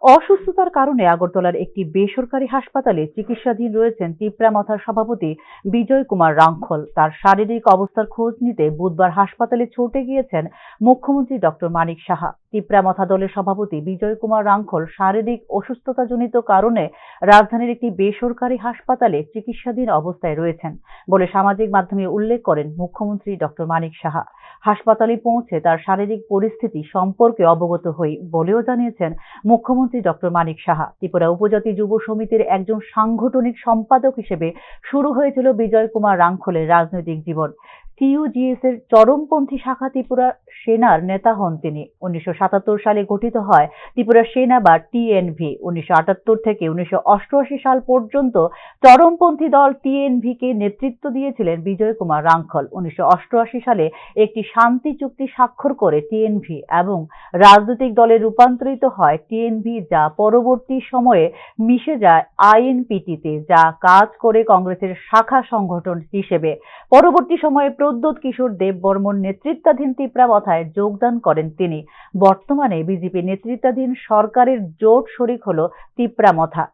অসুস্থতার কারণে আগরতলার একটি বেসরকারি হাসপাতালে চিকিৎসাধীন রয়েছেন তিপ্রামথার সভাপতি বিজয় কুমার রাঙ্খল। তার শারীরিক অবস্থার খোঁজ নিতে বুধবার হাসপাতালে ছুটে গিয়েছেন মুখ্যমন্ত্রী ডক্টর মানিক সাহা। তিপ্রামথা দলের সভাপতি বিজয় কুমার রাঙ্খল শারীরিক অসুস্থতাজনিত কারণে রাজধানীর একটি বেসরকারি হাসপাতালে চিকিৎসাধীন অবস্থায় রয়েছেন বলে সামাজিক মাধ্যমে উল্লেখ করেন মুখ্যমন্ত্রী ডক্টর মানিক সাহা। হাসপাতালে পৌঁছে তার শারীরিক পরিস্থিতি সম্পর্কে অবগত হই বলেও জানিয়েছেন মুখ্যমন্ত্রী ডক্টর মানিক সাহা। ত্রিপুরা উপজাতি যুব সমিতির একজন সাংগঠনিক সম্পাদক হিসেবে শুরু হয়েছিল বিজয় কুমার রাঙ্খলের রাজনৈতিক জীবন। টিইউজিএস এর চরমপন্থী শাখা ত্রিপুরা সেনার নেতা হন তিনি। 1977 সালে গঠিত হয় ত্রিপুরা সেনা বা টিএনভি। 1978 থেকে 1988 সাল পর্যন্ত চরমপন্থী দল টিএনভি কে নেতৃত্ব দিয়েছিলেন বিজয় কুমার রাঙ্খল। 1988 সালে একটি শান্তি চুক্তি স্বাক্ষর করে টিএনভি এবং রাজনৈতিক দলে রূপান্তরিত হয় টিএনভি, যা পরবর্তী সময়ে মিশে যায় আইএনপিটিতে, যা কাজ করে কংগ্রেসের শাখা সংগঠন হিসেবে। পরবর্তী সময়ে প্রদ্যোৎ কিশোর দেববর্মন নেতৃত্বাধীন তিপ্রামথায় যোগদান করেন তিনি। বর্তমানে বিজেপি নেতৃত্বাধীন সরকারের জোট শরিক হল তিপ্রামথা।